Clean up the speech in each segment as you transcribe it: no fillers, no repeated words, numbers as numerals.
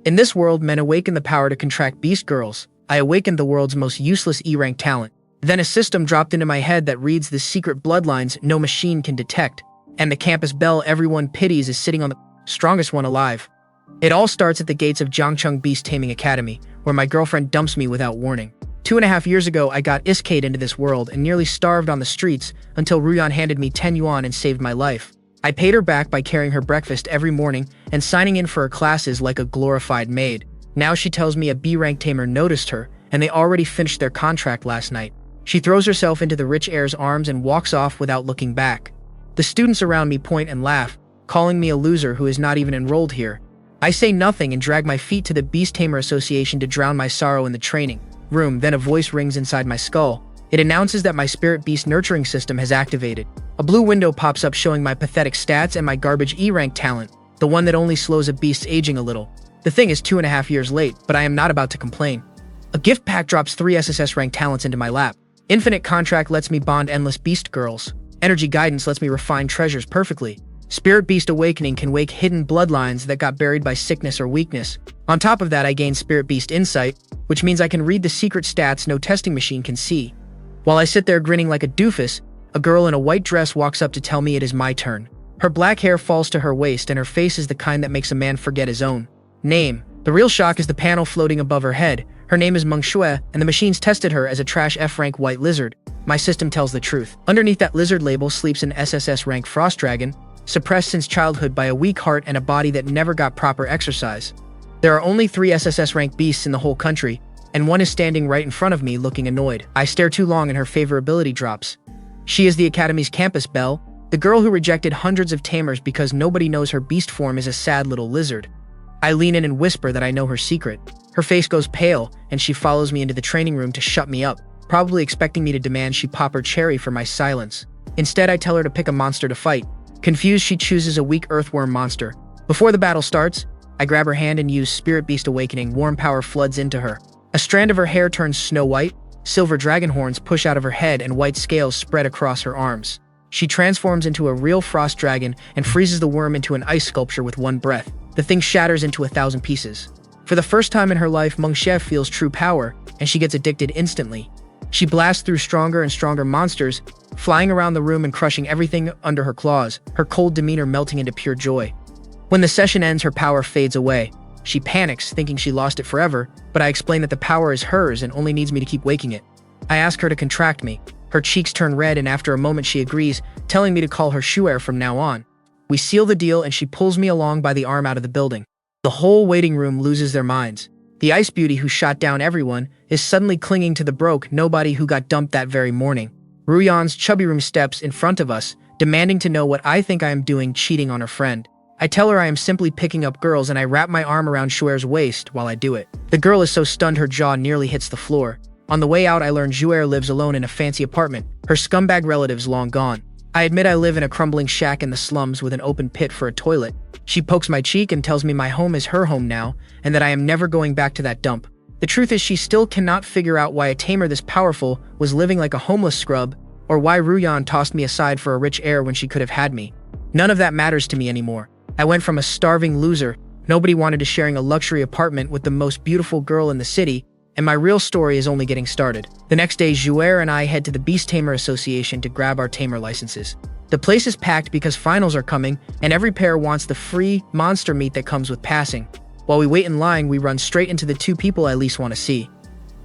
In this world, men awaken the power to contract beast girls. I awakened the world's most useless E-rank talent. Then a system dropped into my head that reads the secret bloodlines no machine can detect. And the campus belle everyone pities is sitting on the strongest one alive. It all starts at the gates of Jiangcheng Beast Taming Academy, where my girlfriend dumps me without warning. 2.5 years ago, I got iskayed into this world and nearly starved on the streets until Ruyan handed me 10 yuan and saved my life. I paid her back by carrying her breakfast every morning and signing in for her classes like a glorified maid. Now she tells me a B-rank tamer noticed her, and they already finished their contract last night. She throws herself into the rich heir's arms and walks off without looking back. The students around me point and laugh, calling me a loser who is not even enrolled here. I say nothing and drag my feet to the Beast Tamer Association to drown my sorrow in the training room. Then a voice rings inside my skull. It announces that my spirit beast nurturing system has activated. A blue window pops up showing my pathetic stats and my garbage E-rank talent, the one that only slows a beast's aging a little. The thing is 2.5 years late, but I am not about to complain. A gift pack drops 3 SSS rank talents into my lap. Infinite contract lets me bond endless beast girls. Energy guidance lets me refine treasures perfectly. Spirit Beast Awakening can wake hidden bloodlines that got buried by sickness or weakness. On top of that, I gain Spirit Beast Insight, which means I can read the secret stats no testing machine can see. While I sit there grinning like a doofus, a girl in a white dress walks up to tell me it is my turn. Her black hair falls to her waist and her face is the kind that makes a man forget his own name. The real shock is the panel floating above her head. Her name is Meng Shui, and the machines tested her as a trash F-rank white lizard. My system tells the truth. Underneath that lizard label sleeps an SSS rank frost dragon, suppressed since childhood by a weak heart and a body that never got proper exercise. There are only 3 SSS rank beasts in the whole country, and one is standing right in front of me looking annoyed. I stare too long and her favorability drops. She is the Academy's campus belle, the girl who rejected hundreds of tamers because nobody knows her beast form is a sad little lizard. I lean in and whisper that I know her secret. Her face goes pale, and she follows me into the training room to shut me up, probably expecting me to demand she pop her cherry for my silence. Instead, I tell her to pick a monster to fight. Confused, she chooses a weak earthworm monster. Before the battle starts, I grab her hand and use Spirit Beast Awakening. Warm power floods into her. A strand of her hair turns snow white, silver dragon horns push out of her head, and white scales spread across her arms. She transforms into a real frost dragon and freezes the worm into an ice sculpture with one breath. The thing shatters into 1,000 pieces. For the first time in her life, Meng Shui feels true power, and she gets addicted instantly. She blasts through stronger and stronger monsters, flying around the room and crushing everything under her claws, her cold demeanor melting into pure joy. When the session ends, her power fades away. She panics, thinking she lost it forever, but I explain that the power is hers and only needs me to keep waking it. I ask her to contract me. Her cheeks turn red, and after a moment she agrees, telling me to call her Shuer from now on. We seal the deal, and she pulls me along by the arm out of the building. The whole waiting room loses their minds. The ice beauty who shot down everyone is suddenly clinging to the broke nobody who got dumped that very morning. Ruyan's chubby room steps in front of us, demanding to know what I think I am doing cheating on her friend. I tell her I am simply picking up girls, and I wrap my arm around Shuer's waist while I do it. The girl is so stunned her jaw nearly hits the floor. On the way out, I learn Shuer lives alone in a fancy apartment, her scumbag relatives long gone. I admit I live in a crumbling shack in the slums with an open pit for a toilet. She pokes my cheek and tells me my home is her home now, and that I am never going back to that dump. The truth is, she still cannot figure out why a tamer this powerful was living like a homeless scrub, or why Ruyan tossed me aside for a rich heir when she could have had me. None of that matters to me anymore. I went from a starving loser, nobody wanted, to sharing a luxury apartment with the most beautiful girl in the city, and my real story is only getting started. The next day, Jouer and I head to the Beast Tamer Association to grab our tamer licenses. The place is packed because finals are coming, and every pair wants the free monster meat that comes with passing. While we wait in line, we run straight into the 2 people I least want to see.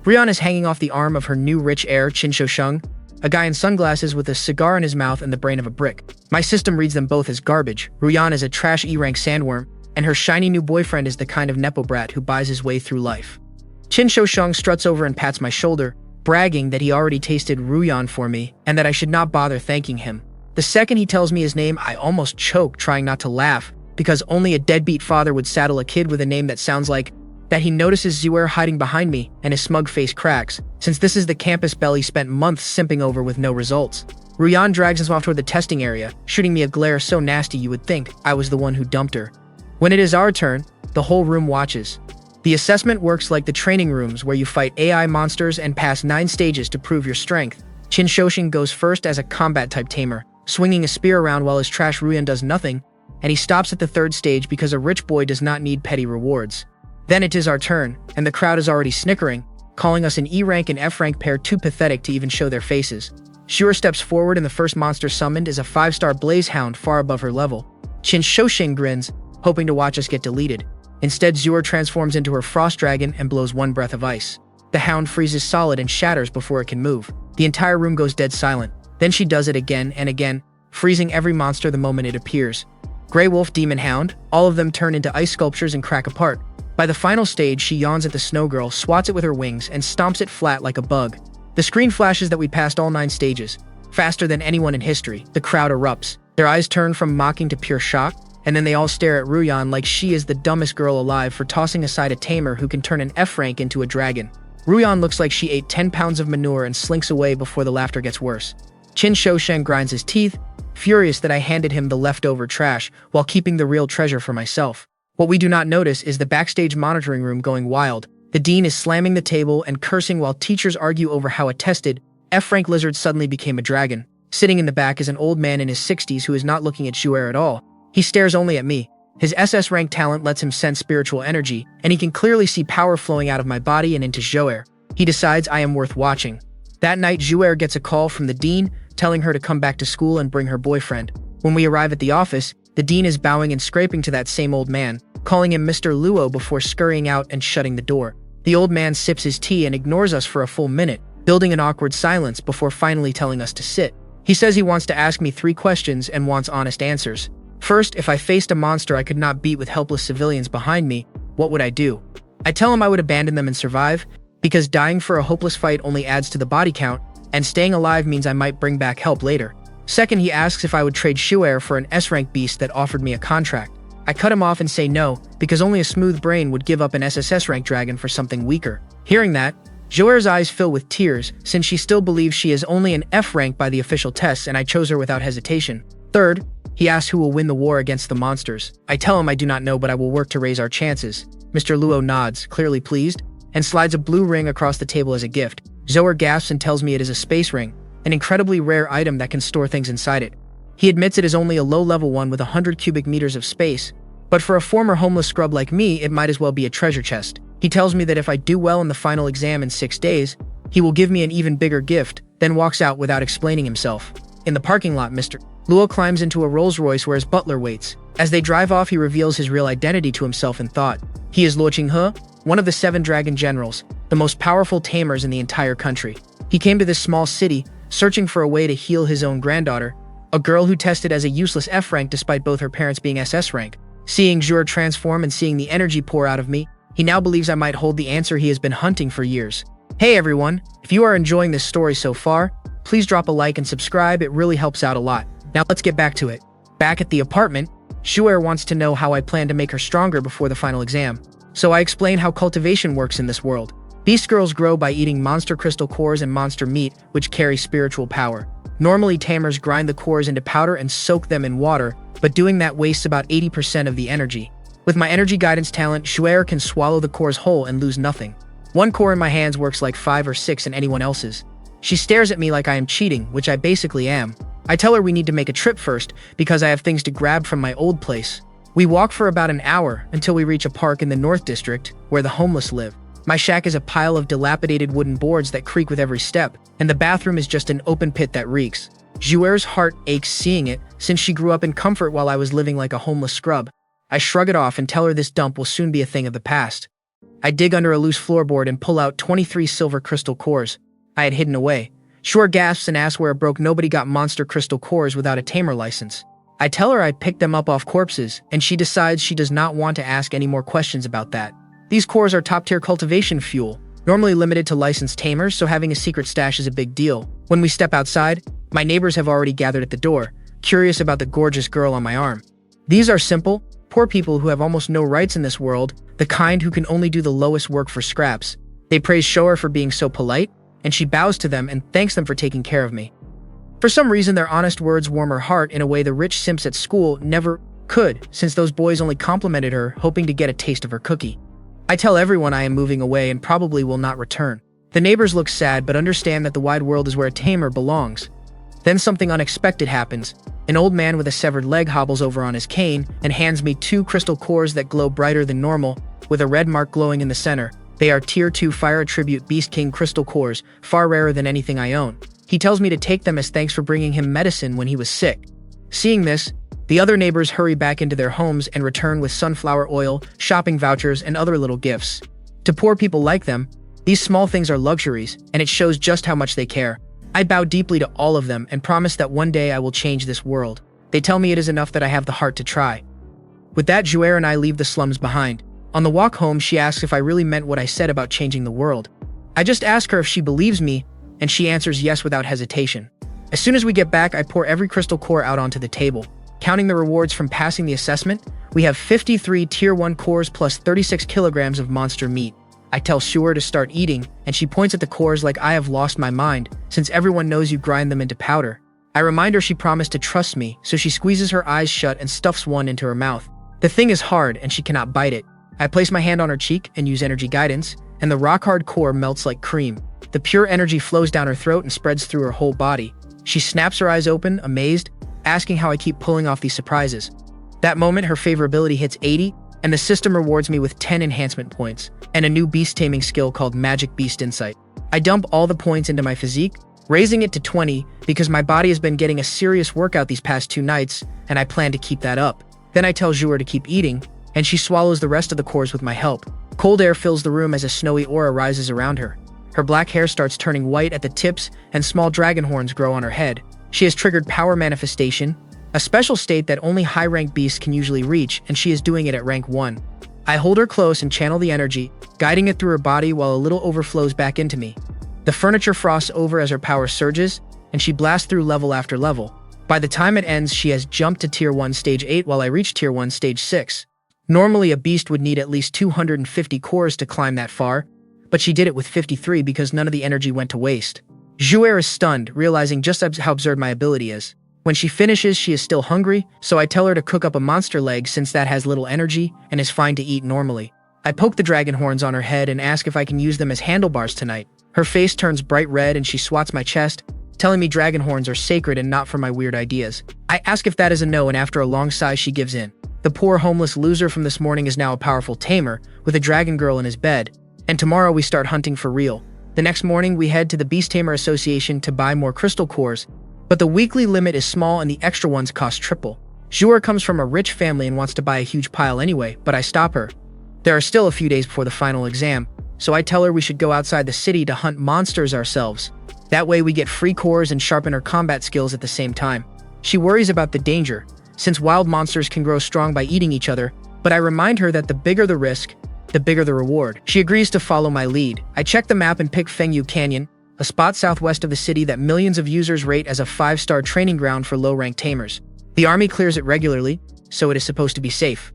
Ruyan is hanging off the arm of her new rich heir, Qin Shousheng, a guy in sunglasses with a cigar in his mouth and the brain of a brick. My system reads them both as garbage. Ruyan is a trash E-rank sandworm, and her shiny new boyfriend is the kind of nepo brat who buys his way through life. Qin Shousheng struts over and pats my shoulder, bragging that he already tasted Ruyan for me and that I should not bother thanking him. The second he tells me his name, I almost choke, trying not to laugh, because only a deadbeat father would saddle a kid with a name that sounds like that. He notices Zuer hiding behind me, and his smug face cracks, since this is the campus belle he spent months simping over with no results. Ruyan drags us off toward the testing area, shooting me a glare so nasty you would think I was the one who dumped her. When it is our turn, the whole room watches. The assessment works like the training rooms where you fight AI monsters and pass 9 stages to prove your strength. Qin Shousheng goes first as a combat-type tamer, swinging a spear around while his trash Ruyan does nothing, and he stops at the 3rd stage because a rich boy does not need petty rewards. Then it is our turn, and the crowd is already snickering, calling us an E-rank and F-rank pair too pathetic to even show their faces. Shuer steps forward and the first monster summoned is a 5-star blaze hound far above her level. Qin Shouxing grins, hoping to watch us get deleted. Instead, Shuer transforms into her frost dragon and blows one breath of ice. The hound freezes solid and shatters before it can move. The entire room goes dead silent. Then she does it again and again, freezing every monster the moment it appears. Grey Wolf, Demon Hound, all of them turn into ice sculptures and crack apart. By the final stage, she yawns at the snow girl, swats it with her wings, and stomps it flat like a bug. The screen flashes that we passed all 9 stages. Faster than anyone in history, the crowd erupts. Their eyes turn from mocking to pure shock, and then they all stare at Ruyan like she is the dumbest girl alive for tossing aside a tamer who can turn an F-rank into a dragon. Ruyan looks like she ate 10 pounds of manure and slinks away before the laughter gets worse. Qin Shousheng grinds his teeth, furious that I handed him the leftover trash while keeping the real treasure for myself. What we do not notice is the backstage monitoring room going wild. The dean is slamming the table and cursing while teachers argue over how a tested F-rank lizard suddenly became a dragon. Sitting in the back is an old man in his 60s who is not looking at Shuer at all. He stares only at me. His SS rank talent lets him sense spiritual energy, and he can clearly see power flowing out of my body and into Shuer. He decides I am worth watching. That night, Shuer gets a call from the dean, telling her to come back to school and bring her boyfriend. When we arrive at the office, the dean is bowing and scraping to that same old man, calling him Mr. Luo before scurrying out and shutting the door. The old man sips his tea and ignores us for a full minute, building an awkward silence before finally telling us to sit. He says he wants to ask me 3 questions and wants honest answers. First, if I faced a monster I could not beat with helpless civilians behind me, what would I do? I tell him I would abandon them and survive, because dying for a hopeless fight only adds to the body count, and staying alive means I might bring back help later. Second, he asks if I would trade Shuer for an S-rank beast that offered me a contract. I cut him off and say no, because only a smooth brain would give up an SSS rank dragon for something weaker. Hearing that, Shuer's eyes fill with tears, since she still believes she is only an F rank by the official tests and I chose her without hesitation. Third, he asks who will win the war against the monsters. I tell him I do not know, but I will work to raise our chances. Mr. Luo nods, clearly pleased, and slides a blue ring across the table as a gift. Zoer gasps and tells me it is a space ring, an incredibly rare item that can store things inside it. He admits it is only a low-level one with 100 cubic meters of space, but for a former homeless scrub like me, it might as well be a treasure chest. He tells me that if I do well in the final exam in 6 days, he will give me an even bigger gift, then walks out without explaining himself. In the parking lot, Mr. Luo climbs into a Rolls-Royce where his butler waits. As they drive off, he reveals his real identity to himself and thought. He is Luo Qinghe, one of the 7 dragon generals, the most powerful tamers in the entire country. He came to this small city, searching for a way to heal his own granddaughter, a girl who tested as a useless F rank despite both her parents being SS rank. Seeing Shuer transform and seeing the energy pour out of me, he now believes I might hold the answer he has been hunting for years. Hey everyone, if you are enjoying this story so far, please drop a like and subscribe, it really helps out a lot. Now let's get back to it. Back at the apartment, Shuer wants to know how I plan to make her stronger before the final exam. So I explain how cultivation works in this world. Beast girls grow by eating monster crystal cores and monster meat, which carry spiritual power. Normally, tamers grind the cores into powder and soak them in water, but doing that wastes about 80% of the energy. With my energy guidance talent, Shuer can swallow the cores whole and lose nothing. 1 core in my hands works like 5 or 6 in anyone else's. She stares at me like I am cheating, which I basically am. I tell her we need to make a trip first, because I have things to grab from my old place. We walk for about an hour until we reach a park in the North District, where the homeless live. My shack is a pile of dilapidated wooden boards that creak with every step, and the bathroom is just an open pit that reeks. Shuer's heart aches seeing it, since she grew up in comfort while I was living like a homeless scrub. I shrug it off and tell her this dump will soon be a thing of the past. I dig under a loose floorboard and pull out 23 silver crystal cores I had hidden away. Shuer gasps and asks where it broke nobody got monster crystal cores without a tamer license. I tell her I picked them up off corpses, and she decides she does not want to ask any more questions about that. These cores are top-tier cultivation fuel, normally limited to licensed tamers, so having a secret stash is a big deal. When we step outside, my neighbors have already gathered at the door, curious about the gorgeous girl on my arm. These are simple, poor people who have almost no rights in this world, the kind who can only do the lowest work for scraps. They praise Shuer for being so polite, and she bows to them and thanks them for taking care of me. For some reason, their honest words warm her heart in a way the rich simps at school never could, since those boys only complimented her, hoping to get a taste of her cookie. I tell everyone I am moving away and probably will not return. The neighbors look sad but understand that the wide world is where a tamer belongs. Then something unexpected happens. An old man with a severed leg hobbles over on his cane and hands me 2 crystal cores that glow brighter than normal, with a red mark glowing in the center. They are Tier 2 Fire Attribute Beast King crystal cores, far rarer than anything I own. He tells me to take them as thanks for bringing him medicine when he was sick. Seeing this, the other neighbors hurry back into their homes and return with sunflower oil, shopping vouchers, and other little gifts. To poor people like them, these small things are luxuries, and it shows just how much they care. I bow deeply to all of them and promise that one day I will change this world. They tell me it is enough that I have the heart to try. With that, Jouer and I leave the slums behind. On the walk home, she asks if I really meant what I said about changing the world. I just ask her if she believes me, and she answers yes without hesitation. As soon as we get back, I pour every crystal core out onto the table. Counting the rewards from passing the assessment, we have 53 Tier 1 cores plus 36 kilograms of monster meat. I tell Jouer to start eating, and she points at the cores like I have lost my mind, since everyone knows you grind them into powder. I remind her she promised to trust me, so she squeezes her eyes shut and stuffs one into her mouth. The thing is hard, and she cannot bite it. I place my hand on her cheek and use energy guidance, and the rock-hard core melts like cream. The pure energy flows down her throat and spreads through her whole body. She snaps her eyes open, amazed, asking how I keep pulling off these surprises. That moment, her favorability hits 80, and the system rewards me with 10 enhancement points, and a new beast taming skill called Magic Beast Insight. I dump all the points into my physique, raising it to 20 because my body has been getting a serious workout these past 2 nights, and I plan to keep that up. Then I tell Jouer to keep eating, and she swallows the rest of the cores with my help. Cold air fills the room as a snowy aura rises around her. Her black hair starts turning white at the tips, and small dragon horns grow on her head. She has triggered Power Manifestation, a special state that only high-rank beasts can usually reach, and she is doing it at rank 1. I hold her close and channel the energy, guiding it through her body while a little overflows back into me. The furniture frosts over as her power surges, and she blasts through level after level. By the time it ends, she has jumped to Tier 1 Stage 8 while I reach Tier 1 Stage 6. Normally, a beast would need at least 250 cores to climb that far, but she did it with 53 because none of the energy went to waste. Jouer is stunned, realizing just how absurd my ability is. When she finishes, she is still hungry, so I tell her to cook up a monster leg since that has little energy and is fine to eat normally. I poke the dragon horns on her head and ask if I can use them as handlebars tonight. Her face turns bright red and she swats my chest, telling me dragon horns are sacred and not for my weird ideas. I ask if that is a no, and after a long sigh, she gives in. The poor homeless loser from this morning is now a powerful tamer, with a dragon girl in his bed, and tomorrow we start hunting for real. The next morning, we head to the Beast Tamer Association to buy more crystal cores, but the weekly limit is small and the extra ones cost triple. Jouer comes from a rich family and wants to buy a huge pile anyway, but I stop her. There are still a few days before the final exam, so I tell her we should go outside the city to hunt monsters ourselves. That way we get free cores and sharpen our combat skills at the same time. She worries about the danger, since wild monsters can grow strong by eating each other, but I remind her that the bigger the risk, the bigger the reward. She agrees to follow my lead. I check the map and pick Fengyu Canyon, a spot southwest of the city that millions of users rate as a 5-star training ground for low-ranked tamers. The army clears it regularly, so it is supposed to be safe.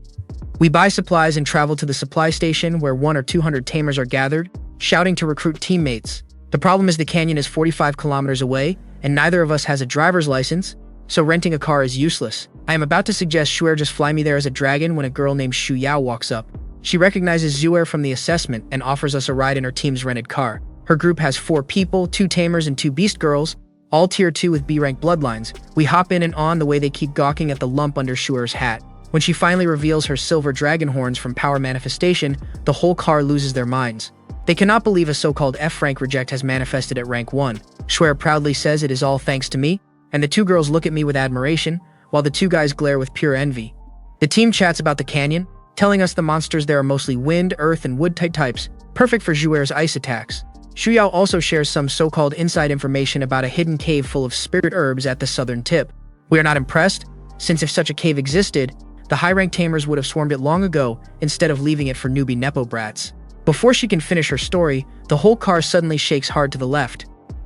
We buy supplies and travel to the supply station where 100 or 200 tamers are gathered, shouting to recruit teammates. The problem is the canyon is 45 kilometers away, and neither of us has a driver's license, so renting a car is useless. I am about to suggest Jouer just fly me there as a dragon when a girl named Shu Yao walks up. She recognizes Jouer from the assessment and offers us a ride in her team's rented car. Her group has 4 people, 2 tamers and 2 beast girls, all Tier 2 with B-rank bloodlines. We hop in and on the way they keep gawking at the lump under Jouer's hat. When she finally reveals her silver dragon horns from Power Manifestation, the whole car loses their minds. They cannot believe a so-called F-rank reject has manifested at rank 1. Jouer proudly says it is all thanks to me, and the 2 girls look at me with admiration, while the 2 guys glare with pure envy. The team chats about the canyon, telling us the monsters there are mostly wind, earth, and wood-type types, perfect for Jouer's ice attacks. Shu Yao also shares some so-called inside information about a hidden cave full of spirit herbs at the southern tip. We are not impressed, since if such a cave existed, the high-ranked tamers would have swarmed it long ago instead of leaving it for newbie nepo brats. Before she can finish her story, the whole car suddenly shakes hard to the left.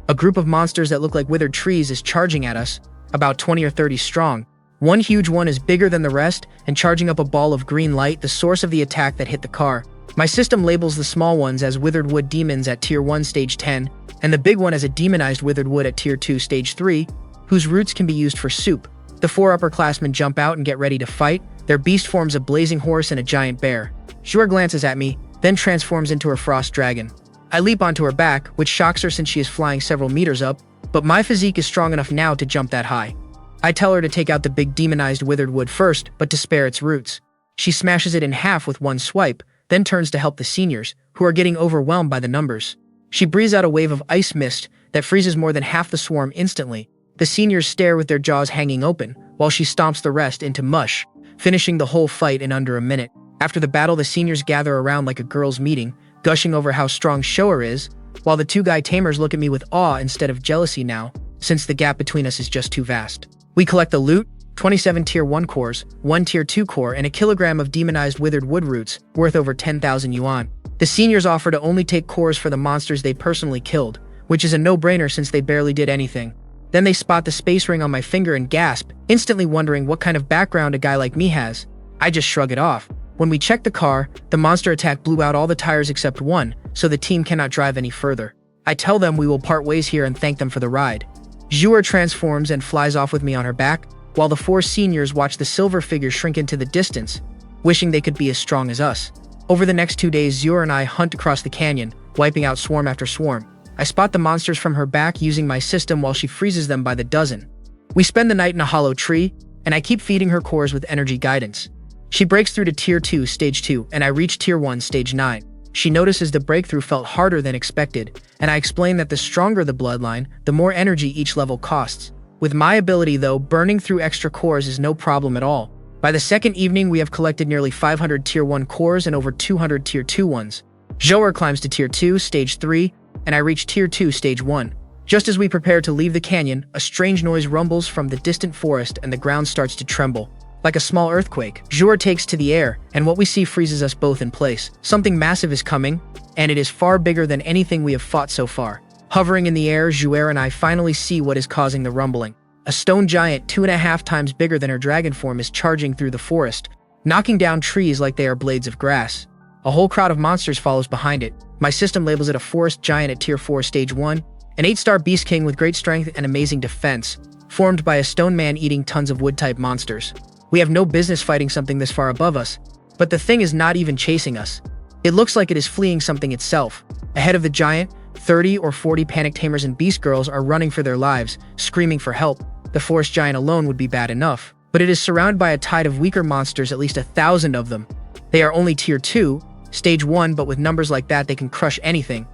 A group of monsters that look like withered trees is charging at us, about 20 or 30 strong. One huge one is bigger than the rest and charging up a ball of green light, the source of the attack that hit the car. My system labels the small ones as withered wood demons at Tier 1 Stage 10, and the big one as a demonized withered wood at Tier 2 Stage 3, whose roots can be used for soup. The 4 upperclassmen jump out and get ready to fight. Their beast forms a blazing horse and a giant bear. Jouer glances at me, then transforms into her frost dragon. I leap onto her back, which shocks her since she is flying several meters up, but my physique is strong enough now to jump that high. I tell her to take out the big demonized withered wood first, but to spare its roots. She smashes it in half with one swipe, then turns to help the seniors, who are getting overwhelmed by the numbers. She breathes out a wave of ice mist that freezes more than half the swarm instantly. The seniors stare with their jaws hanging open, while she stomps the rest into mush, finishing the whole fight in under a minute. After the battle, the seniors gather around like a girls' meeting, gushing over how strong Showa is, while the two guy tamers look at me with awe instead of jealousy now, since the gap between us is just too vast. We collect the loot, 27 Tier 1 cores, 1 Tier 2 core, and a kilogram of demonized withered wood roots, worth over 10,000 yuan. The seniors offer to only take cores for the monsters they personally killed, which is a no-brainer since they barely did anything. Then they spot the space ring on my finger and gasp, instantly wondering what kind of background a guy like me has. I just shrug it off. When we check the car, the monster attack blew out all the tires except one, so the team cannot drive any further. I tell them we will part ways here and thank them for the ride. Zhuer transforms and flies off with me on her back, while the four seniors watch the silver figure shrink into the distance, wishing they could be as strong as us. Over the next 2 days, Zhuer and I hunt across the canyon, wiping out swarm after swarm. I spot the monsters from her back using my system while she freezes them by the dozen. We spend the night in a hollow tree, and I keep feeding her cores with energy guidance. She breaks through to Tier 2, Stage 2, and I reach Tier 1, Stage 9. She notices the breakthrough felt harder than expected, and I explain that the stronger the bloodline, the more energy each level costs. With my ability though, burning through extra cores is no problem at all. By the second evening, we have collected nearly 500 Tier 1 cores and over 200 Tier 2 ones. Zhuer climbs to Tier 2, Stage 3, and I reach Tier 2, Stage 1. Just as we prepare to leave the canyon, a strange noise rumbles from the distant forest and the ground starts to tremble. Like a small earthquake, Zhuer takes to the air, and what we see freezes us both in place. Something massive is coming, and it is far bigger than anything we have fought so far. Hovering in the air, Zhuer and I finally see what is causing the rumbling. A stone giant 2.5 times bigger than her dragon form is charging through the forest, knocking down trees like they are blades of grass. A whole crowd of monsters follows behind it. My system labels it a forest giant at Tier 4 Stage 1, an 8-star beast king with great strength and amazing defense, formed by a stone man eating tons of wood-type monsters. We have no business fighting something this far above us, but the thing is not even chasing us. It looks like it is fleeing something itself. Ahead of the giant, 30 or 40 panic tamers and beast girls are running for their lives, screaming for help. The forest giant alone would be bad enough, but it is surrounded by a tide of weaker monsters, at least 1,000 of them. They are only Tier 2, Stage 1, but with numbers like that they can crush anything.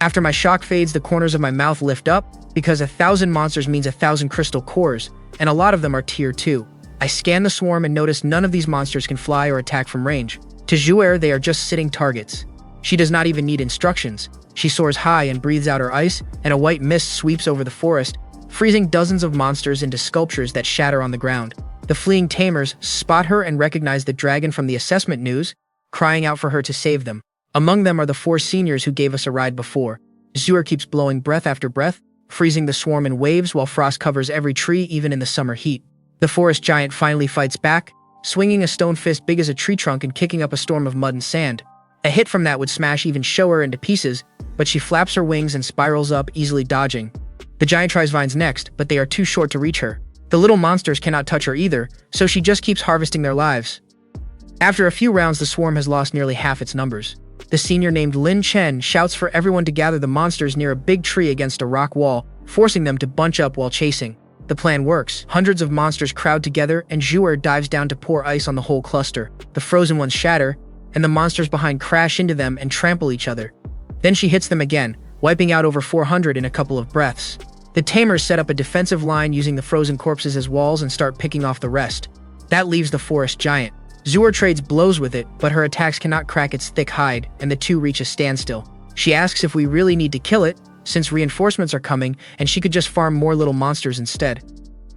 After my shock fades, the corners of my mouth lift up, because 1,000 monsters means 1,000 crystal cores, and a lot of them are Tier 2. I scan the swarm and notice none of these monsters can fly or attack from range. To Zhuer, they are just sitting targets. She does not even need instructions. She soars high and breathes out her ice, and a white mist sweeps over the forest, freezing dozens of monsters into sculptures that shatter on the ground. The fleeing tamers spot her and recognize the dragon from the assessment news, crying out for her to save them. Among them are the 4 seniors who gave us a ride before. Zhuer keeps blowing breath after breath, freezing the swarm in waves while frost covers every tree even in the summer heat. The forest giant finally fights back, swinging a stone fist big as a tree trunk and kicking up a storm of mud and sand. A hit from that would smash even Showa into pieces, but she flaps her wings and spirals up, easily dodging. The giant tries vines next, but they are too short to reach her. The little monsters cannot touch her either, so she just keeps harvesting their lives. After a few rounds, the swarm has lost nearly half its numbers. The senior named Lin Chen shouts for everyone to gather the monsters near a big tree against a rock wall, forcing them to bunch up while chasing. The plan works. Hundreds of monsters crowd together, and Zhuer dives down to pour ice on the whole cluster. The frozen ones shatter, and the monsters behind crash into them and trample each other. Then she hits them again, wiping out over 400 in a couple of breaths. The tamers set up a defensive line using the frozen corpses as walls and start picking off the rest. That leaves the forest giant. Zhuer trades blows with it, but her attacks cannot crack its thick hide, and the two reach a standstill. She asks if we really need to kill it, since reinforcements are coming, and she could just farm more little monsters instead.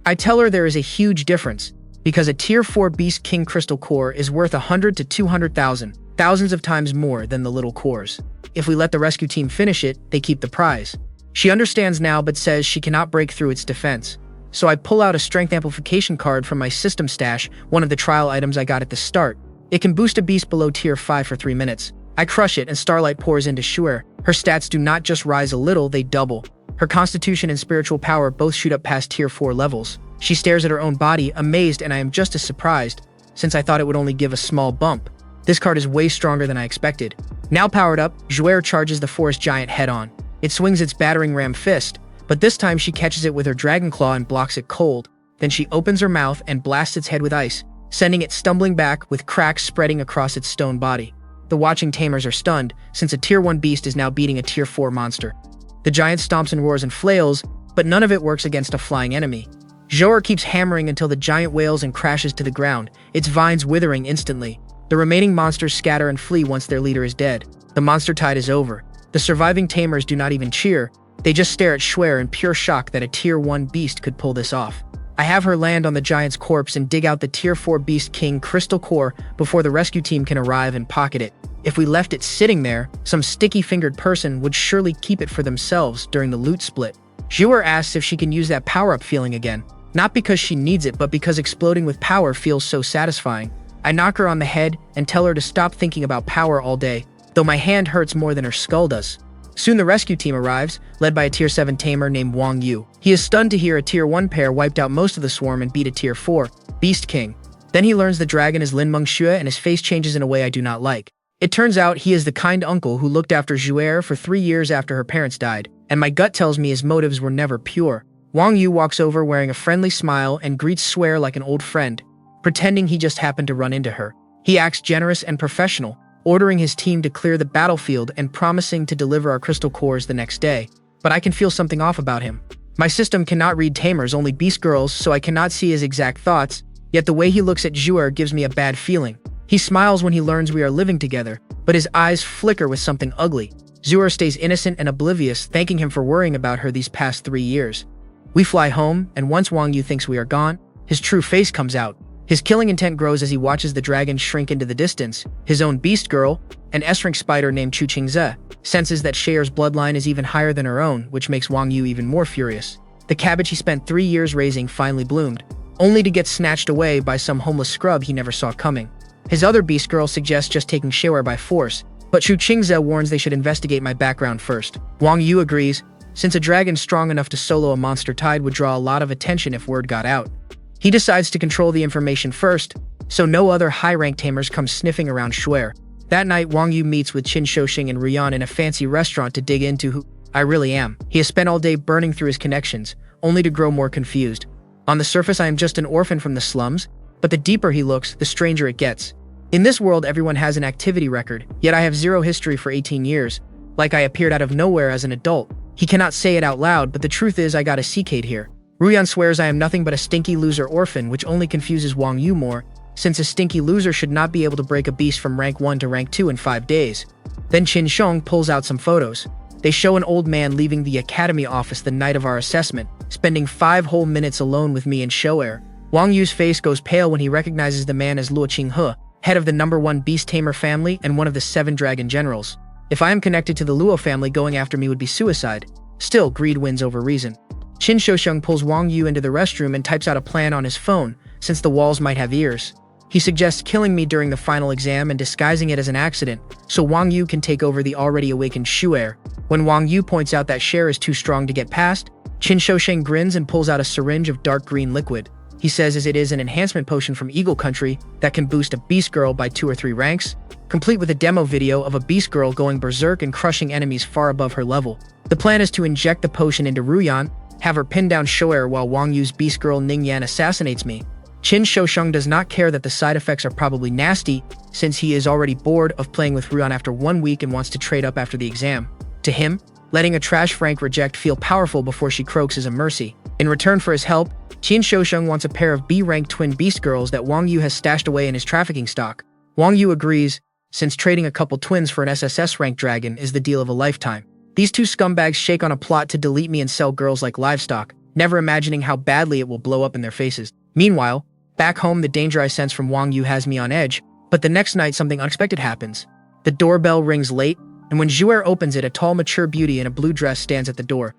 I tell her there is a huge difference, because a Tier 4 Beast King Crystal Core is worth 100 to 200,000, thousands of times more than the little cores. If we let the rescue team finish it, they keep the prize. She understands now but says she cannot break through its defense. So I pull out a strength amplification card from my system stash, one of the trial items I got at the start. It can boost a beast below Tier 5 for 3 minutes. I crush it and starlight pours into Zhuer. Her stats do not just rise a little, they double. Her constitution and spiritual power both shoot up past Tier 4 levels. She stares at her own body, amazed, and I am just as surprised, since I thought it would only give a small bump. This card is way stronger than I expected. Now powered up, Zhuer charges the forest giant head-on. It swings its battering ram fist, but this time she catches it with her dragon claw and blocks it cold. Then she opens her mouth and blasts its head with ice, sending it stumbling back with cracks spreading across its stone body. The watching tamers are stunned, since a Tier 1 beast is now beating a Tier 4 monster. The giant stomps and roars and flails, but none of it works against a flying enemy. Zhou'er keeps hammering until the giant wails and crashes to the ground, its vines withering instantly. The remaining monsters scatter and flee once their leader is dead. The monster tide is over. The surviving tamers do not even cheer, they just stare at Zhou'er in pure shock that a Tier 1 beast could pull this off. I have her land on the giant's corpse and dig out the Tier 4 Beast King Crystal Core before the rescue team can arrive and pocket it. If we left it sitting there, some sticky-fingered person would surely keep it for themselves during the loot split. Zhou'er asks if she can use that power-up feeling again. Not because she needs it, but because exploding with power feels so satisfying. I knock her on the head and tell her to stop thinking about power all day, though my hand hurts more than her skull does. Soon the rescue team arrives, led by a Tier 7 tamer named Wang Yu. He is stunned to hear a Tier 1 pair wiped out most of the swarm and beat a Tier 4 Beast King. Then he learns the dragon is Lin Mengxue and his face changes in a way I do not like. It turns out he is the kind uncle who looked after Zhou'er for 3 years after her parents died, and my gut tells me his motives were never pure. Wang Yu walks over wearing a friendly smile and greets Zhou'er like an old friend, pretending he just happened to run into her. He acts generous and professional, ordering his team to clear the battlefield and promising to deliver our crystal cores the next day. But I can feel something off about him. My system cannot read tamers, only beast girls, so I cannot see his exact thoughts, yet the way he looks at Zhou'er gives me a bad feeling. He smiles when he learns we are living together, but his eyes flicker with something ugly. Zhou'er stays innocent and oblivious, thanking him for worrying about her these past 3 years. We fly home, and once Wang Yu thinks we are gone, his true face comes out. His killing intent grows as he watches the dragon shrink into the distance. His own beast girl, an S-rank spider named Chu Qingze, senses that Zhou'er's bloodline is even higher than her own, which makes Wang Yu even more furious. The cabbage he spent 3 years raising finally bloomed, only to get snatched away by some homeless scrub he never saw coming. His other beast girl suggests just taking Zhou'er by force, but Chu Qingze warns they should investigate my background first. Wang Yu agrees, since a dragon strong enough to solo a monster tide would draw a lot of attention if word got out. He decides to control the information first, so no other high-rank tamers come sniffing around Zhou'er. That night, Wang Yu meets with Qin Shouxing and Ruyan in a fancy restaurant to dig into who I really am. He has spent all day burning through his connections, only to grow more confused. On the surface, I am just an orphan from the slums, but the deeper he looks, the stranger it gets. In this world, everyone has an activity record, yet I have zero history for 18 years, like I appeared out of nowhere as an adult. He cannot say it out loud, but the truth is I got a C-Cade here. Ruyan swears I am nothing but a stinky loser orphan, which only confuses Wang Yu more, since a stinky loser should not be able to break a beast from rank 1 to rank 2 in 5 days. Then Qin Shouxing pulls out some photos. They show an old man leaving the academy office the night of our assessment, spending 5 whole minutes alone with me and Zhou'er. Wang Yu's face goes pale when he recognizes the man as Luo Qinghe, head of the #1 beast tamer family and one of the 7 dragon generals. If I am connected to the Luo family, going after me would be suicide. Still, greed wins over reason. Qin Shouxing pulls Wang Yu into the restroom and types out a plan on his phone, since the walls might have ears. He suggests killing me during the final exam and disguising it as an accident, so Wang Yu can take over the already awakened Zhou'er. When Wang Yu points out that Zhou'er is too strong to get past, Qin Shouxing grins and pulls out a syringe of dark green liquid. He says as it is an enhancement potion from Eagle Country that can boost a beast girl by 2 or 3 ranks, complete with a demo video of a beast girl going berserk and crushing enemies far above her level. The plan is to inject the potion into Ruyan, have her pin down Zhou'er while Wang Yu's beast girl Ning Yan assassinates me. Qin Shouxing does not care that the side effects are probably nasty, since he is already bored of playing with Ruyan after 1 week and wants to trade up after the exam. To him, letting a trash rank reject feel powerful before she croaks is a mercy. In return for his help, Qin Shouxing wants a pair of B-rank twin beast girls that Wang Yu has stashed away in his trafficking stock. Wang Yu agrees, since trading a couple twins for an SSS rank dragon is the deal of a lifetime. These 2 scumbags shake on a plot to delete me and sell girls like livestock, never imagining how badly it will blow up in their faces. Meanwhile, back home, the danger I sense from Wang Yu has me on edge, but the next night something unexpected happens. The doorbell rings late, and when Zhou'er opens it, a tall, mature beauty in a blue dress stands at the door.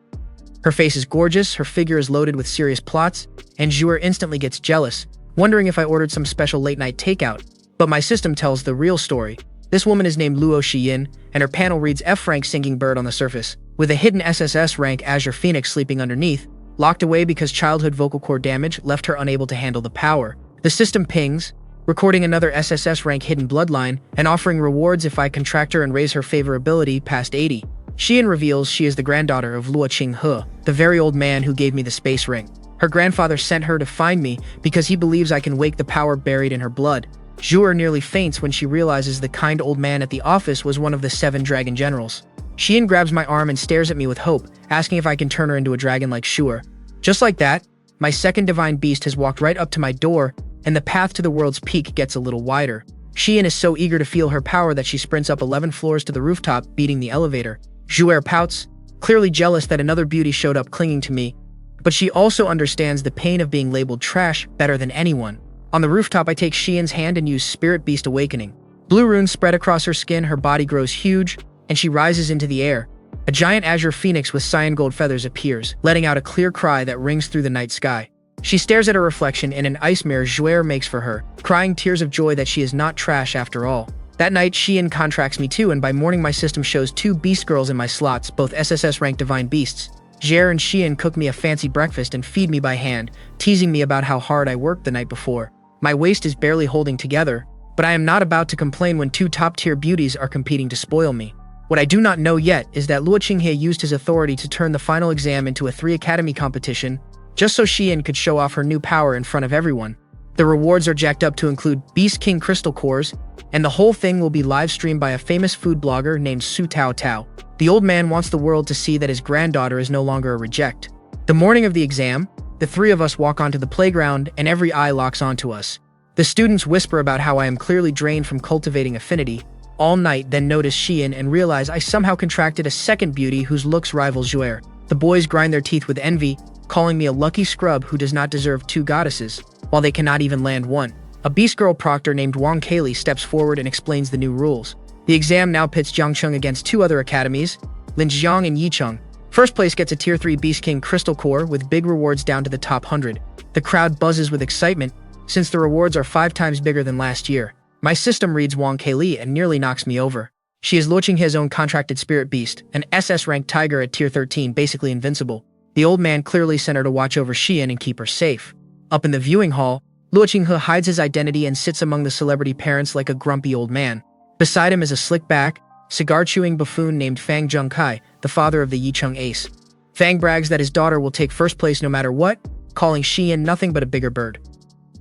Her face is gorgeous, her figure is loaded with serious plots, and Zhou'er instantly gets jealous, wondering if I ordered some special late-night takeout. But my system tells the real story. This woman is named Luo Xiyin, and her panel reads F-rank Singing Bird on the surface, with a hidden SSS rank Azure Phoenix sleeping underneath, locked away because childhood vocal cord damage left her unable to handle the power. The system pings, recording another SSS rank hidden bloodline, and offering rewards if I contract her and raise her favorability past 80. Xiyin reveals she is the granddaughter of Luo Qinghe, the very old man who gave me the space ring. Her grandfather sent her to find me because he believes I can wake the power buried in her blood. Zhuer nearly faints when she realizes the kind old man at the office was one of the 7 dragon generals. Xian grabs my arm and stares at me with hope, asking if I can turn her into a dragon like Zhuer. Just like that, my second divine beast has walked right up to my door, and the path to the world's peak gets a little wider. Xian is so eager to feel her power that she sprints up 11 floors to the rooftop, beating the elevator. Zhuer pouts, clearly jealous that another beauty showed up clinging to me, but she also understands the pain of being labeled trash better than anyone. On the rooftop, I take Xian's hand and use Spirit Beast Awakening. Blue runes spread across her skin, her body grows huge, and she rises into the air. A giant azure phoenix with cyan gold feathers appears, letting out a clear cry that rings through the night sky. She stares at her reflection in an ice mirror Zhuer makes for her, crying tears of joy that she is not trash after all. That night, Xian contracts me too, and by morning my system shows 2 beast girls in my slots, both SSS-ranked divine beasts. Zhuer and Xian cook me a fancy breakfast and feed me by hand, teasing me about how hard I worked the night before. My waist is barely holding together, but I am not about to complain when 2 top-tier beauties are competing to spoil me. What I do not know yet is that Luo Qinghe used his authority to turn the final exam into a 3 academy competition, just so Xian could show off her new power in front of everyone. The rewards are jacked up to include Beast King Crystal Cores, and the whole thing will be live-streamed by a famous food blogger named Su Tao Tao. The old man wants the world to see that his granddaughter is no longer a reject. The morning of the exam, the 3 of us walk onto the playground and every eye locks onto us. The students whisper about how I am clearly drained from cultivating affinity all night, then notice Xian and realize I somehow contracted a second beauty whose looks rival Zhuer. The boys grind their teeth with envy, calling me a lucky scrub who does not deserve 2 goddesses, while they cannot even land 1. A beast girl proctor named Wang Kaylee steps forward and explains the new rules. The exam now pits Jiangcheng against 2 other academies, Linjiang and Yicheng. First place gets a Tier 3 Beast King Crystal Core with big rewards down to the top 100. The crowd buzzes with excitement, since the rewards are 5 times bigger than last year. My system reads Wang Kaylee and nearly knocks me over. She is Luo Qinghe's own contracted spirit beast, an SS-ranked tiger at Tier 13, basically invincible. The old man clearly sent her to watch over Xian and keep her safe. Up in the viewing hall, Luo Qinghe hides his identity and sits among the celebrity parents like a grumpy old man. Beside him is a slick-back, cigar-chewing buffoon named Fang Zhengkai, the father of the Yicheng ace. Fang brags that his daughter will take first place no matter what, calling Xian nothing but a bigger bird.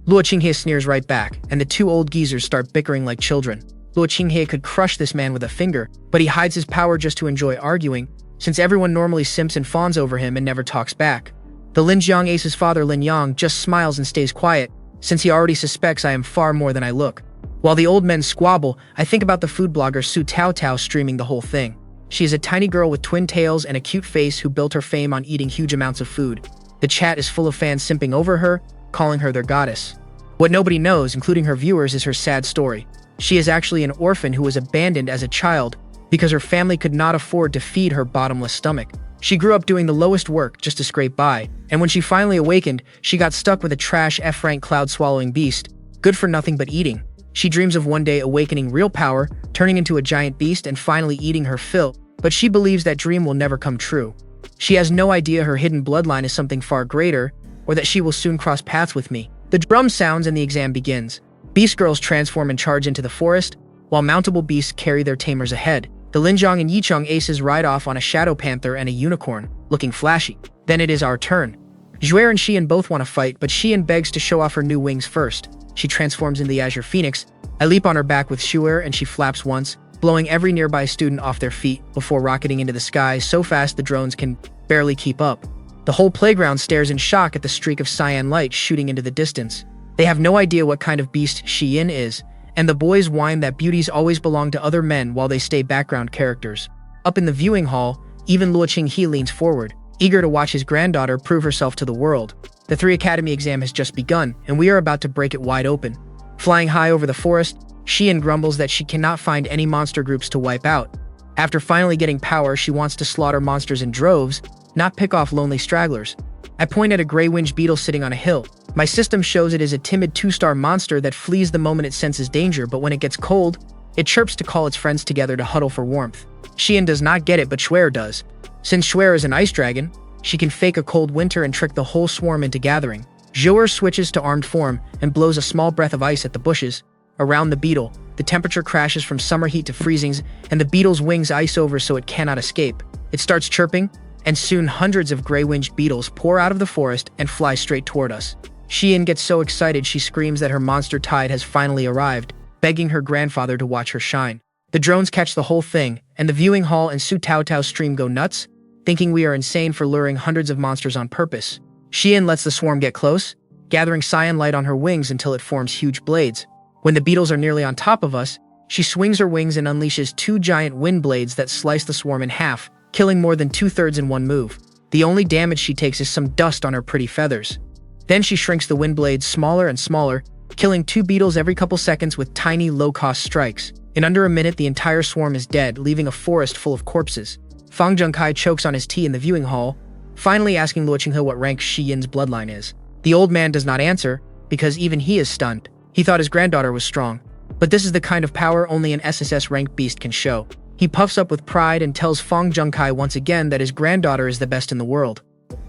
Luo Qinghe sneers right back, and the 2 old geezers start bickering like children. Luo Qinghe could crush this man with a finger, but he hides his power just to enjoy arguing, since everyone normally simps and fawns over him and never talks back. The Linjiang ace's father Lin Yang just smiles and stays quiet, since he already suspects I am far more than I look. While the old men squabble, I think about the food blogger Su Tao Tao streaming the whole thing. She is a tiny girl with twin tails and a cute face who built her fame on eating huge amounts of food. The chat is full of fans simping over her, calling her their goddess. What nobody knows, including her viewers, is her sad story. She is actually an orphan who was abandoned as a child because her family could not afford to feed her bottomless stomach. She grew up doing the lowest work just to scrape by, and when she finally awakened, she got stuck with a trash F-rank cloud-swallowing beast, good for nothing but eating. She dreams of one day awakening real power, turning into a giant beast, and finally eating her fill, but she believes that dream will never come true. She has no idea her hidden bloodline is something far greater, or that she will soon cross paths with me. The drum sounds and the exam begins. Beast girls transform and charge into the forest, while mountable beasts carry their tamers ahead. The Linjiang and Yicheng aces ride off on a shadow panther and a unicorn, looking flashy. Then it is our turn. Zhuer and Xian both want to fight, but Xian begs to show off her new wings first. She transforms into the Azure Phoenix. I leap on her back with Zhuer and she flaps once, blowing every nearby student off their feet before rocketing into the sky so fast the drones can barely keep up. The whole playground stares in shock at the streak of cyan light shooting into the distance. They have no idea what kind of beast Xian is, and the boys whine that beauties always belong to other men while they stay background characters. Up in the viewing hall, even Luo Qinghe leans forward, eager to watch his granddaughter prove herself to the world. The 3 Academy exam has just begun, and we are about to break it wide open. Flying high over the forest, Xian grumbles that she cannot find any monster groups to wipe out. After finally getting power, she wants to slaughter monsters in droves, not pick off lonely stragglers. I point at a gray-winged beetle sitting on a hill. My system shows it is a timid 2-star monster that flees the moment it senses danger, but when it gets cold, it chirps to call its friends together to huddle for warmth. Xian does not get it, but Zhuer does. Since Zhuer is an ice dragon, she can fake a cold winter and trick the whole swarm into gathering. Zhuer switches to armed form and blows a small breath of ice at the bushes. Around the beetle, the temperature crashes from summer heat to freezings, and the beetle's wings ice over so it cannot escape. It starts chirping, and soon hundreds of gray-winged beetles pour out of the forest and fly straight toward us. Xian gets so excited she screams that her monster tide has finally arrived, begging her grandfather to watch her shine. The drones catch the whole thing, and the viewing hall and Su Tao Tao stream go nuts, thinking we are insane for luring hundreds of monsters on purpose. Xian lets the swarm get close, gathering cyan light on her wings until it forms huge blades. When the beetles are nearly on top of us, she swings her wings and unleashes 2 giant wind blades that slice the swarm in half, killing more than 2/3 in one move. The only damage she takes is some dust on her pretty feathers. Then she shrinks the wind blades smaller and smaller, killing 2 beetles every couple seconds with tiny, low-cost strikes. In under a minute, the entire swarm is dead, leaving a forest full of corpses. Fang Zhengkai chokes on his tea in the viewing hall, finally asking Luo Qinghe what rank Shi Yin's bloodline is. The old man does not answer, because even he is stunned. He thought his granddaughter was strong. But this is the kind of power only an SSS-ranked beast can show. He puffs up with pride and tells Fang Zhengkai once again that his granddaughter is the best in the world.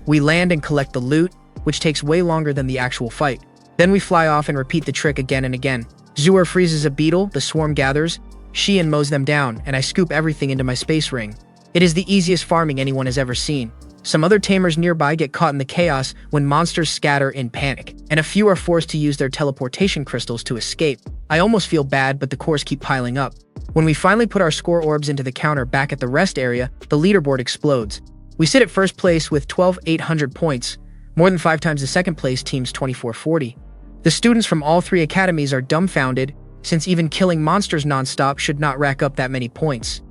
We land and collect the loot, which takes way longer than the actual fight. Then we fly off and repeat the trick again and again. Zuer freezes a beetle, the swarm gathers, Xian mows them down, and I scoop everything into my space ring. It is the easiest farming anyone has ever seen. Some other tamers nearby get caught in the chaos when monsters scatter in panic, and a few are forced to use their teleportation crystals to escape. I almost feel bad, but the cores keep piling up. When we finally put our score orbs into the counter back at the rest area, the leaderboard explodes. We sit at first place with 12,800 points, more than 5 times the second place team's 2,440. The students from all 3 academies are dumbfounded, since even killing monsters non-stop should not rack up that many points.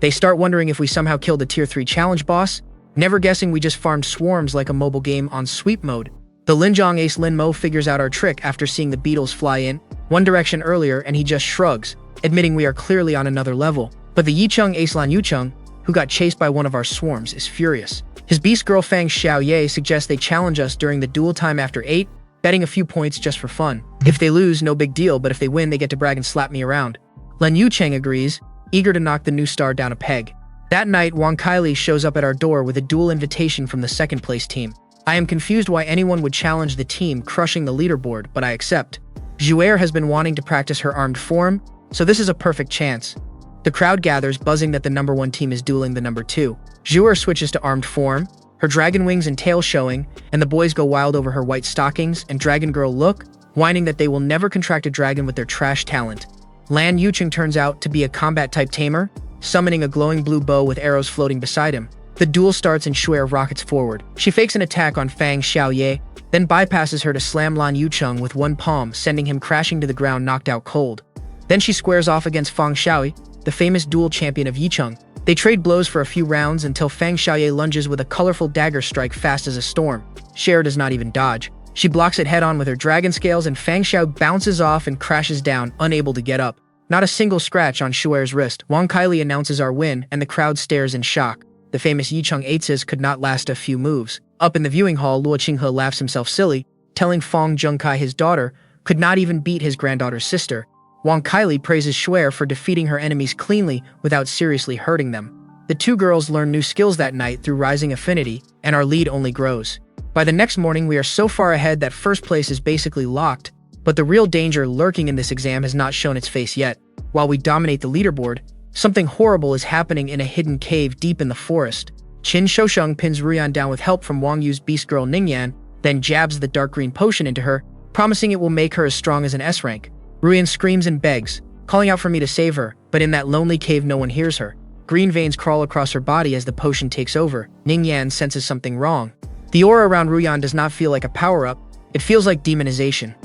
They start wondering if we somehow killed the Tier 3 challenge boss, never guessing we just farmed swarms like a mobile game on sweep mode. The Linjiang ace Lin Mo figures out our trick after seeing the beetles fly in one direction earlier, and he just shrugs, admitting we are clearly on another level. But the Yicheng ace Lan Yucheng, who got chased by one of our swarms, is furious. His beast girl Fang Xiaoye suggests they challenge us during the duel time after 8, betting a few points just for fun. If they lose, no big deal, but if they win, they get to brag and slap me around. Lan Yucheng agrees, eager to knock the new star down a peg. That night, Wang Kaili shows up at our door with a duel invitation from the second place team. I am confused why anyone would challenge the team crushing the leaderboard, but I accept. Zhuer has been wanting to practice her armed form, so this is a perfect chance. The crowd gathers, buzzing that the number 1 team is dueling the number 2. Zhuer switches to armed form, her dragon wings and tail showing, and the boys go wild over her white stockings and dragon girl look, whining that they will never contract a dragon with their trash talent. Lan Yucheng turns out to be a combat-type tamer, summoning a glowing blue bow with arrows floating beside him. The duel starts and Shuer rockets forward. She fakes an attack on Fang Xiaoye, then bypasses her to slam Lan Yucheng with one palm, sending him crashing to the ground knocked out cold. Then she squares off against Fang Xiaoye, the famous duel champion of Yicheng. They trade blows for a few rounds until Fang Xiaoye lunges with a colorful dagger strike fast as a storm. Cher does not even dodge. She blocks it head-on with her dragon scales, and Fang Xiao bounces off and crashes down, unable to get up. Not a single scratch on Shuer's wrist. Wang Kaili announces our win, and the crowd stares in shock. The famous Yicheng Eitzes could not last a few moves. Up in the viewing hall, Luo Qinghe laughs himself silly, telling Fang Zhengkai his daughter could not even beat his granddaughter's sister. Wang Kaili praises Shuer for defeating her enemies cleanly without seriously hurting them. The 2 girls learn new skills that night through rising affinity, and our lead only grows. By the next morning, we are so far ahead that first place is basically locked, but the real danger lurking in this exam has not shown its face yet. While we dominate the leaderboard, something horrible is happening in a hidden cave deep in the forest. Qin Shousheng pins Ruyan down with help from Wang Yu's beast girl Ningyan, then jabs the dark green potion into her, promising it will make her as strong as an S rank. Ruyan screams and begs, calling out for me to save her, but in that lonely cave no one hears her. Green veins crawl across her body as the potion takes over. Ningyan senses something wrong. The aura around Ruyan does not feel like a power-up, it feels like demonization.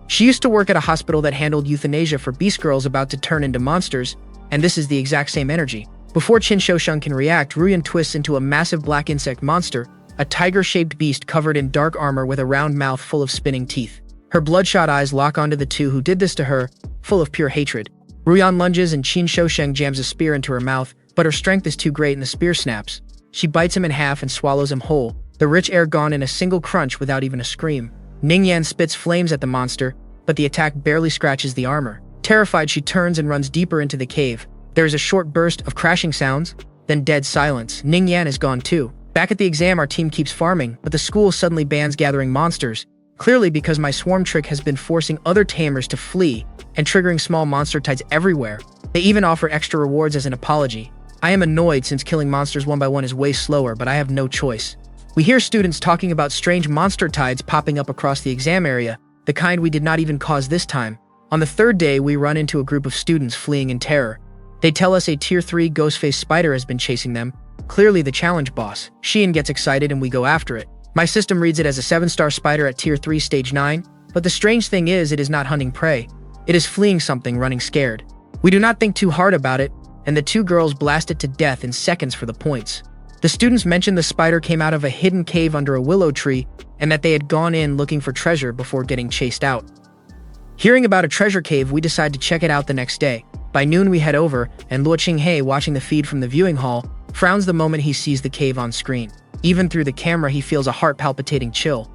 She used to work at a hospital that handled euthanasia for beast girls about to turn into monsters, and this is the exact same energy. Before Qin Shousheng can react, Ruyan twists into a massive black insect monster, a tiger-shaped beast covered in dark armor with a round mouth full of spinning teeth. Her bloodshot eyes lock onto the 2 who did this to her, full of pure hatred. Ruyan lunges and Qin Shousheng jams a spear into her mouth, but her strength is too great and the spear snaps. She bites him in half and swallows him whole, the rich air gone in a single crunch without even a scream. Ningyan spits flames at the monster, but the attack barely scratches the armor. Terrified, she turns and runs deeper into the cave. There is a short burst of crashing sounds, then dead silence. Ningyan is gone too. Back at the exam, our team keeps farming, but the school suddenly bans gathering monsters, clearly because my swarm trick has been forcing other tamers to flee and triggering small monster tides everywhere. They even offer extra rewards as an apology. I am annoyed since killing monsters one by one is way slower, but I have no choice. We hear students talking about strange monster tides popping up across the exam area, the kind we did not even cause this time. On the third day, we run into a group of students fleeing in terror. They tell us a Tier 3 ghost-faced spider has been chasing them, clearly the challenge boss. Shion gets excited and we go after it. My system reads it as a 7-star spider at Tier 3 Stage 9, but the strange thing is it is not hunting prey. It is fleeing something, running scared. We do not think too hard about it, and the two girls blast it to death in seconds for the points. The students mentioned the spider came out of a hidden cave under a willow tree and that they had gone in looking for treasure before getting chased out. Hearing about a treasure cave, we decide to check it out the next day. By noon, we head over, and Luo Qinghei, watching the feed from the viewing hall, frowns the moment he sees the cave on screen. Even through the camera, he feels a heart-palpitating chill.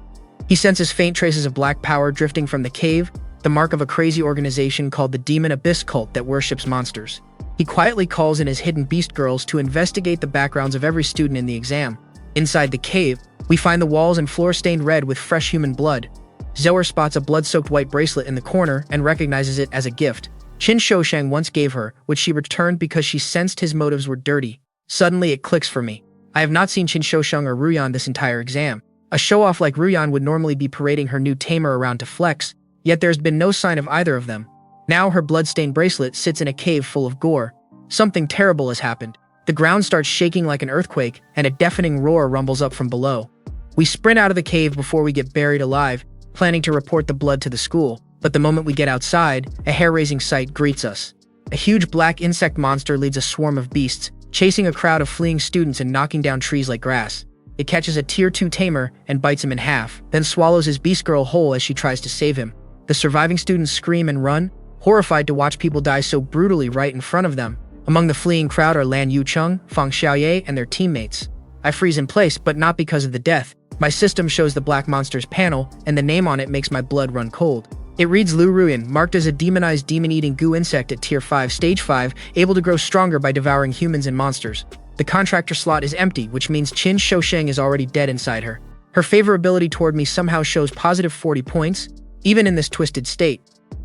He senses faint traces of black power drifting from the cave, the mark of a crazy organization called the Demon Abyss Cult that worships monsters. He quietly calls in his hidden beast girls to investigate the backgrounds of every student in the exam. Inside the cave, we find the walls and floor stained red with fresh human blood. Zoer spots a blood-soaked white bracelet in the corner and recognizes it as a gift Qin Shousheng once gave her, which she returned because she sensed his motives were dirty. Suddenly, it clicks for me. I have not seen Qin Shousheng or Ruyan this entire exam. A show-off like Ruyan would normally be parading her new tamer around to flex, yet there's been no sign of either of them. Now her blood-stained bracelet sits in a cave full of gore. Something terrible has happened. The ground starts shaking like an earthquake, and a deafening roar rumbles up from below. We sprint out of the cave before we get buried alive, planning to report the blood to the school. But the moment we get outside, a hair-raising sight greets us. A huge black insect monster leads a swarm of beasts, chasing a crowd of fleeing students and knocking down trees like grass. It catches a Tier 2 tamer and bites him in half, then swallows his beast girl whole as she tries to save him. The surviving students scream and run, horrified to watch people die so brutally right in front of them. Among the fleeing crowd are Lan Yucheng, Fang Xiaoye, and their teammates. I freeze in place, but not because of the death. My system shows the black monster's panel, and the name on it makes my blood run cold. It reads Lu Ruyan, marked as a demonized demon-eating goo insect at Tier 5 Stage 5, able to grow stronger by devouring humans and monsters. The contractor slot is empty, which means Qin Shousheng is already dead inside her. Her favorability toward me somehow shows positive 40 points, even in this twisted state.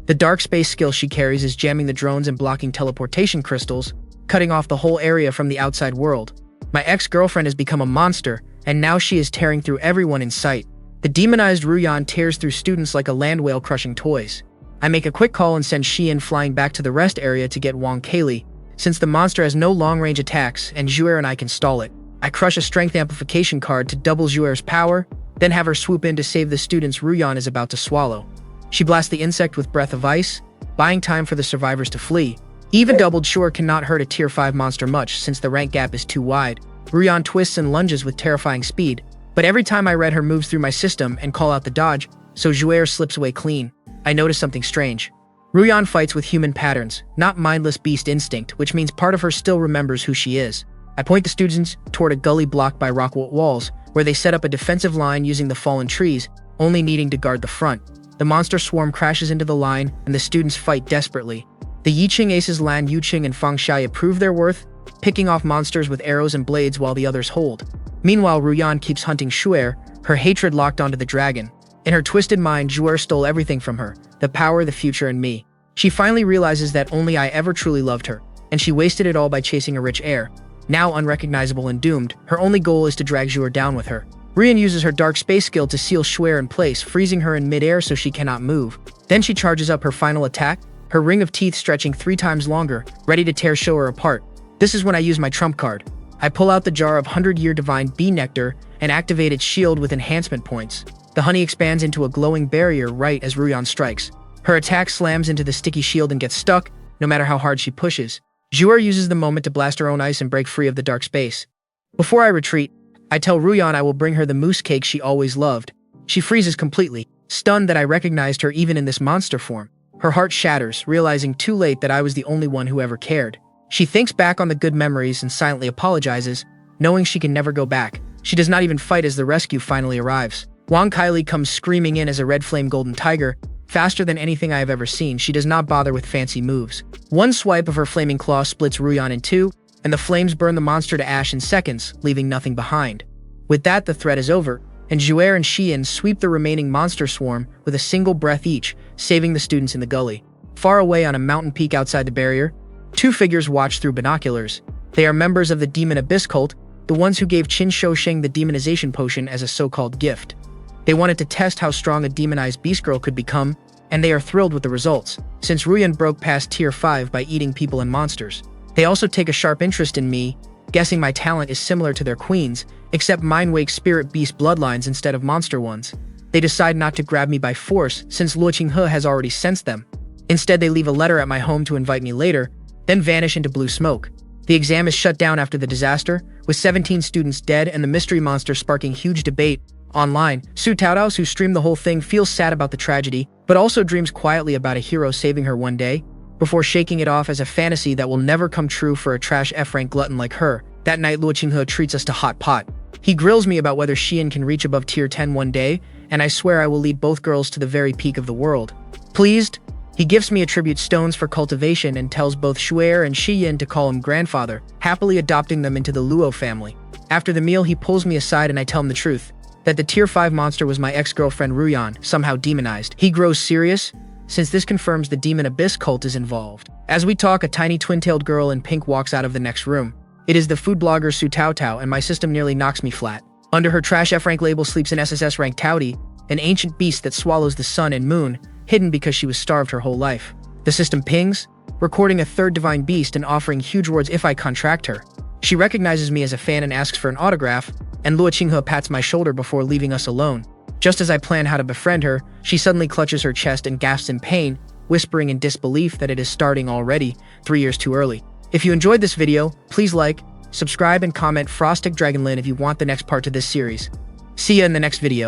The dark space skill she carries is jamming the drones and blocking teleportation crystals, cutting off the whole area from the outside world. My ex-girlfriend has become a monster, and now she is tearing through everyone in sight. The demonized Ruyan tears through students like a land whale crushing toys. I make a quick call and send Shion flying back to the rest area to get Wang Kaylee, since the monster has no long-range attacks and Zhuer and I can stall it. I crush a strength amplification card to double Zhuer's power, then have her swoop in to save the students Ruyan is about to swallow. She blasts the insect with Breath of Ice, buying time for the survivors to flee. Even doubled Zhuer cannot hurt a Tier 5 monster much since the rank gap is too wide. Ruyan twists and lunges with terrifying speed, but every time I read her moves through my system and call out the dodge, so Zhuer slips away clean. I notice something strange. Ruyan fights with human patterns, not mindless beast instinct, which means part of her still remembers who she is. I point the students toward a gully blocked by rock walls, where they set up a defensive line using the fallen trees, only needing to guard the front. The monster swarm crashes into the line, and the students fight desperately. The Yiqing aces Lan Yucheng and Fang Xiaoye prove their worth, picking off monsters with arrows and blades while the others hold. Meanwhile, Ruyan keeps hunting Zhuer, her hatred locked onto the dragon. In her twisted mind, Zhuer stole everything from her, the power, the future, and me. She finally realizes that only I ever truly loved her, and she wasted it all by chasing a rich heir. Now unrecognizable and doomed, her only goal is to drag Zhuer down with her. Ruyan uses her dark space skill to seal Zhuer in place, freezing her in midair so she cannot move. Then she charges up her final attack, her ring of teeth stretching 3 times longer, ready to tear Zhuer apart. This is when I use my trump card. I pull out the jar of 100-year divine bee nectar and activate its shield with enhancement points. The honey expands into a glowing barrier right as Ruyan strikes. Her attack slams into the sticky shield and gets stuck, no matter how hard she pushes. Zhuer uses the moment to blast her own ice and break free of the dark space. Before I retreat, I tell Ruyan I will bring her the mousse cake she always loved. She freezes completely, stunned that I recognized her even in this monster form. Her heart shatters, realizing too late that I was the only one who ever cared. She thinks back on the good memories and silently apologizes, knowing she can never go back. She does not even fight as the rescue finally arrives. Wang Kaylee comes screaming in as a red flame golden tiger, faster than anything I have ever seen. She does not bother with fancy moves. One swipe of her flaming claw splits Ruyan in 2, and the flames burn the monster to ash in seconds, leaving nothing behind. With that, the threat is over, and Zhuer and Shion sweep the remaining monster swarm with a single breath each, saving the students in the gully. Far away on a mountain peak outside the barrier, 2 figures watch through binoculars. They are members of the Demon Abyss Cult, the ones who gave Qin Shousheng the demonization potion as a so-called gift. They wanted to test how strong a demonized beast girl could become, and they are thrilled with the results, since Ruyan broke past tier 5 by eating people and monsters. They also take a sharp interest in me, guessing my talent is similar to their queen's, except mine wakes spirit beast bloodlines instead of monster ones. They decide not to grab me by force, since Luo Qinghe has already sensed them. Instead, they leave a letter at my home to invite me later, then vanish into blue smoke. The exam is shut down after the disaster, with 17 students dead and the mystery monster sparking huge debate online. Su Taodaos, who streamed the whole thing, feels sad about the tragedy, but also dreams quietly about a hero saving her one day, before shaking it off as a fantasy that will never come true for a trash F-rank glutton like her. That night, Luo Qinghe treats us to hot pot. He grills me about whether Xian can reach above tier 10 one day, and I swear I will lead both girls to the very peak of the world. Pleased, he gifts me attribute stones for cultivation and tells both Shu'er and Shiyin to call him grandfather, happily adopting them into the Luo family. After the meal, he pulls me aside and I tell him the truth, that the tier 5 monster was my ex-girlfriend Ruyan, somehow demonized. He grows serious, since this confirms the Demon Abyss cult is involved. As we talk, a tiny twin-tailed girl in pink walks out of the next room. It is the food blogger Su Taotao, and my system nearly knocks me flat. Under her trash F-rank label sleeps an SSS rank Taudi, an ancient beast that swallows the sun and moon, hidden because she was starved her whole life. The system pings, recording a third divine beast and offering huge rewards if I contract her. She recognizes me as a fan and asks for an autograph, and Luo Qinghe pats my shoulder before leaving us alone. Just as I plan how to befriend her, she suddenly clutches her chest and gasps in pain, whispering in disbelief that it is starting already, 3 years too early. If you enjoyed this video, please like, subscribe, and comment Frostic Dragonlin if you want the next part to this series. See ya in the next video.